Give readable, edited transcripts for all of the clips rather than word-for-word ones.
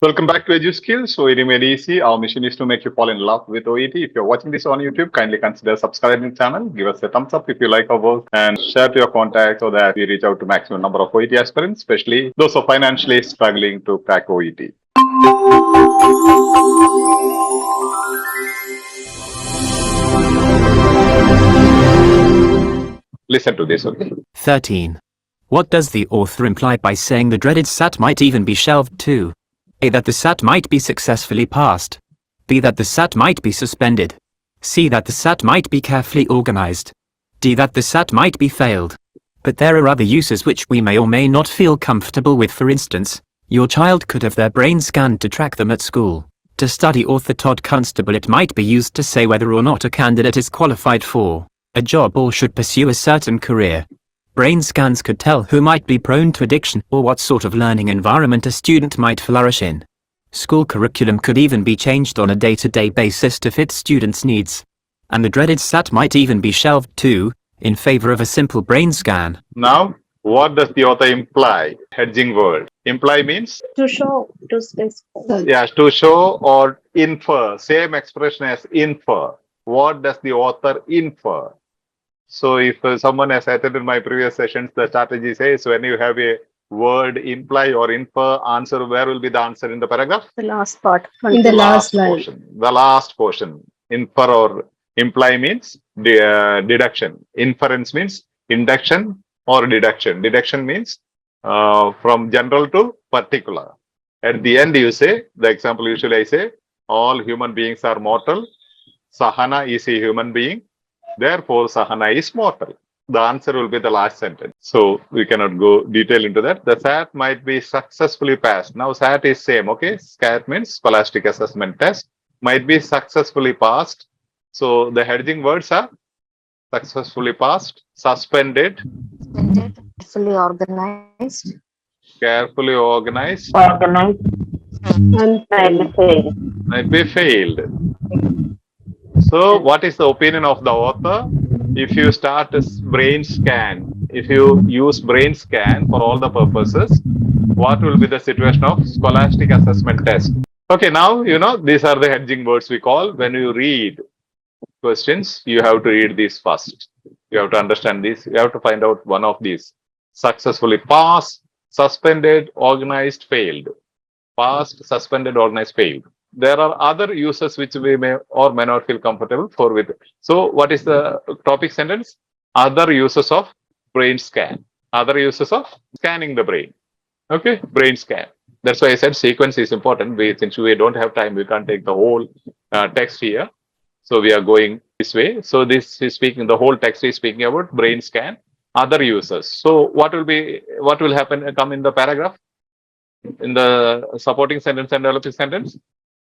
Welcome back to EduSkills. OET made easy. Our mission is to make you fall in love with OET. If you're watching this on YouTube, kindly consider subscribing to the channel. Give us a thumbs up if you like our work and share to your contacts so that we reach out to maximum number of OET aspirants, especially those who are financially struggling to crack OET. Listen to this, okay? 13. What does the author imply by saying the dreaded SAT might even be shelved too? A. That the SAT might be successfully passed. B. That the SAT might be suspended. C. That the SAT might be carefully organized. D. That the SAT might be failed. But there are other uses which we may or may not feel comfortable with. For instance, your child could have their brain scanned to track them at school. To study author Todd Constable, it might be used to say whether or not a candidate is qualified for a job or should pursue a certain career. Brain scans could tell who might be prone to addiction or what sort of learning environment a student might flourish in. School curriculum could even be changed on a day-to-day basis to fit students' needs. And the dreaded SAT might even be shelved too, in favor of a simple brain scan. Now, what does the author imply? Hedging word. Imply means? To show, to specify. Yes, to show or infer. Same expression as infer. What does the author infer? So if someone has attended my previous sessions, the strategy says when you have a word imply or infer answer, where will be the answer in the paragraph? The last part. In the last line. Portion. The last portion. Infer or imply means deduction. Inference means induction or deduction. Deduction means from general to particular. At the end, you say, the example usually I say, all human beings are mortal. Sahana is a human being. Therefore, Sahana is mortal. The answer will be the last sentence. So we cannot go detail into that. The SAT might be successfully passed. Now SAT is same, okay? SAT means Scholastic Assessment Test. Might be successfully passed. So the hedging words are successfully passed, suspended, Fully organized. carefully organized, And might be failed. So what is the opinion of the author? If you start a brain scan, if you use brain scan for all the purposes, what will be the situation of Scholastic Assessment Test? Okay, now, these are the hedging words we call. When you read questions, you have to read these first. You have to understand this. You have to find out one of these. Successfully passed, suspended, organized, failed. Passed, suspended, organized, failed. There are other uses which we may or may not feel comfortable for with. So what is the topic sentence? Other uses of brain scan. Other uses of scanning the brain. Okay, brain scan. That's why I said sequence is important. Since we don't have time, we can't take the whole text here. So we are going this way. So this is speaking, the whole text is speaking about brain scan, other uses. So what will happen, come in the paragraph? In the supporting sentence and developing sentence?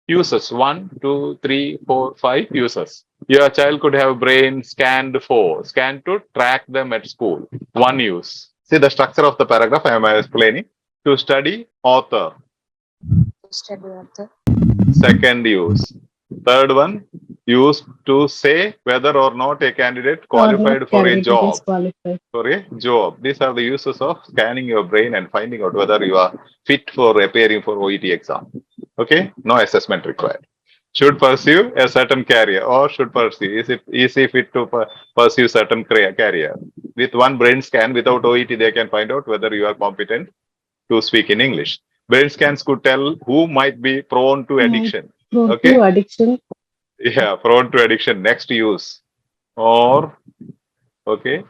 Uses 1, 2, 3, 4, 5 uses. Your child could have brain scanned for, scanned to track them at school. One use. See the structure of the paragraph I am explaining. To study author. Study author. Second use. Third one, used to say whether or not a candidate qualified for a job. For a job. These are the uses of scanning your brain and finding out whether you are fit for appearing for OET exam. Okay, no assessment required. Should pursue a certain career or should pursue. Is it easy fit to pursue certain career? With one brain scan without OET, they can find out whether you are competent to speak in English. Brain scans could tell who might be prone to addiction. Okay. Addiction. Yeah, prone to addiction. Next use. Or, okay.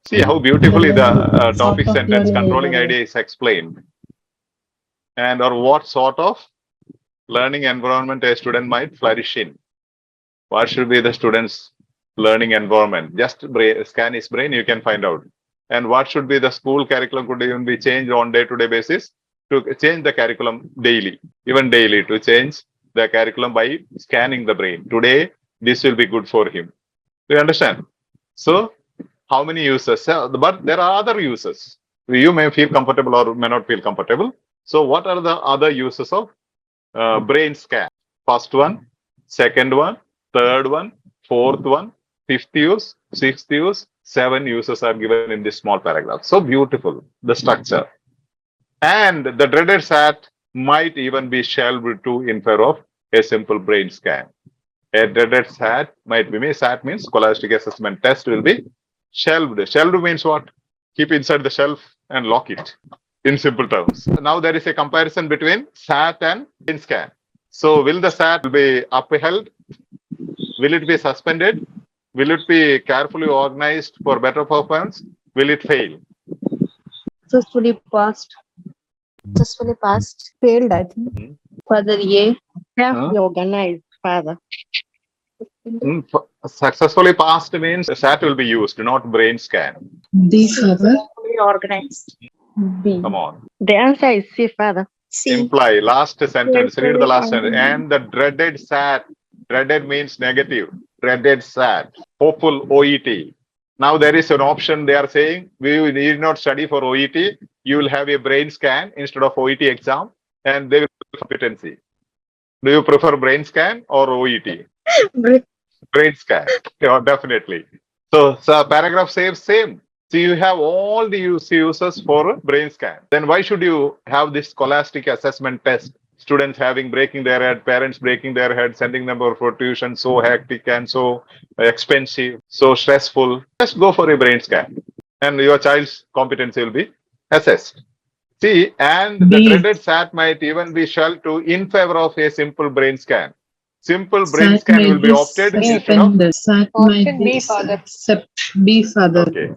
See how beautifully the topic sentence controlling idea is explained. And or what sort of learning environment a student might flourish in. What should be the student's learning environment? Just scan his brain, you can find out. And what should be the school curriculum could even be changed on day-to-day basis to change the curriculum daily, even daily to change the curriculum by scanning the brain. Today, this will be good for him. Do you understand? So, how many uses? But there are other uses. You may feel comfortable or may not feel comfortable. So, what are the other uses of brain scan? First one, second one, third one, fourth one, fifth use, sixth use, 7 uses are given in this small paragraph. So beautiful, the structure. And the dreaded SAT might even be shelved to in favor of a simple brain scan. A dreaded SAT might be, SAT means scholastic assessment test will be shelved. Shelved means what? Keep inside the shelf and lock it in simple terms. Now there is a comparison between SAT and brain scan. So will the SAT be upheld? Will it be suspended? Will it be carefully organized for better performance? Will it fail? Successfully passed. Successfully passed. Failed, I think. Father A. Huh? Organized, father. Successfully passed means SAT will be used, not brain scan. D. Father. Successfully organized. B. Come on. The answer is C, father. C. Imply, last sentence, read the last sentence. Carefully And the dreaded SAT, dreaded means negative, dreaded SAT, hopeful OET. Now there is an option they are saying, we need not study for OET, you will have a brain scan instead of OET exam and they will have competency. Do you prefer brain scan or OET? Brain scan, yeah, definitely. So paragraph says same. So you have all the uses for brain scan. Then why should you have this scholastic assessment test? Students having breaking their head, parents breaking their head, sending them for tuition, so hectic and so expensive, so stressful. Just go for a brain scan and your child's competency will be assessed. See, and the B. dreaded SAT might even be shelved to in favor of a simple brain scan. Simple brain SAT scan might will be be opted instead of suspended. SAT might be B, father. okay.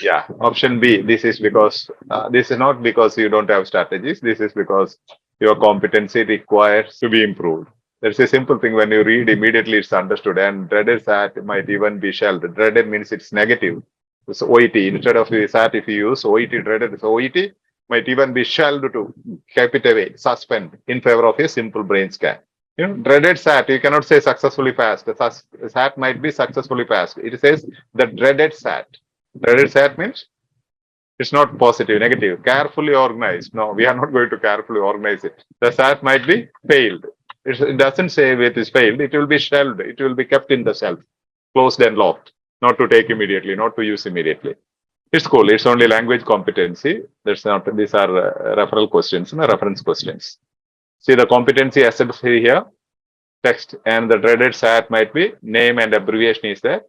Yeah, option B. This is because this is not because you don't have strategies. This is because your competency requires to be improved. There's a simple thing when you read immediately it's understood. And dreaded SAT might even be shelved. Dreaded means it's negative. It's OET instead of SAT. If you use OET, dreaded is OET might even be shelved to keep it away, suspend in favor of a simple brain scan. You know, dreaded SAT, you cannot say successfully passed. The SAT might be successfully passed. It says the dreaded SAT. Dreaded SAT means it's not positive, negative, carefully organized. No, we are not going to carefully organize it. The SAT might be failed. It doesn't say it is failed. It will be shelved. It will be kept in the shelf, closed and locked, not to take immediately, not to use immediately. It's cool. It's only language competency. That's not. These are referral questions, reference questions. See the competency assets here, text, and the dreaded SAT might be name and abbreviation is there.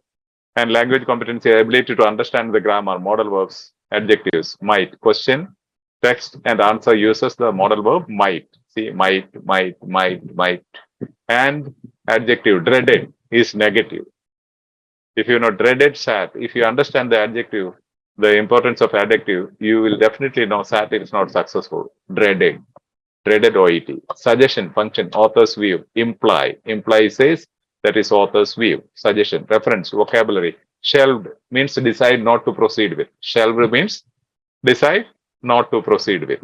And language competency, ability to understand the grammar, modal verbs, adjectives, might, question, text, and answer uses the modal verb might. See, might. And adjective, dreaded, is negative. If you know dreaded SAT, if you understand the adjective, the importance of adjective, you will definitely know SAT is not successful. Dreaded OET. Suggestion, function, author's view, imply. Imply says that is author's view. Suggestion, reference, vocabulary. Shelved means decide not to proceed with. Shelved means decide not to proceed with.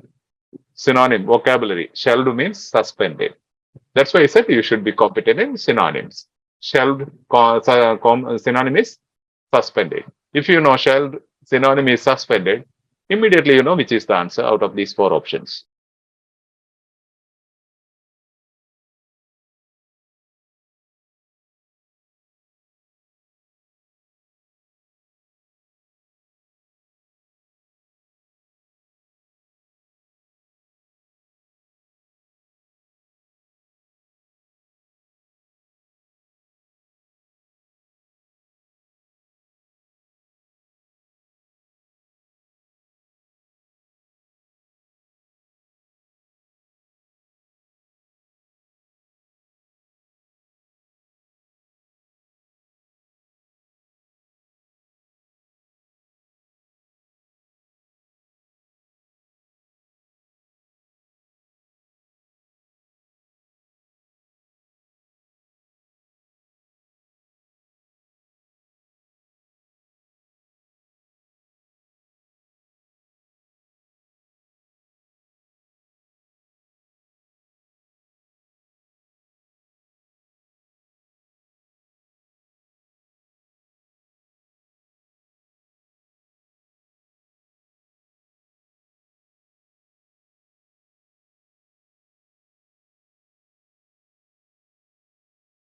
Synonym, vocabulary. Shelved means suspended. That's why I said you should be competent in synonyms. Shelved synonym is suspended. If you know shelved synonym is suspended, immediately you know which is the answer out of these four options.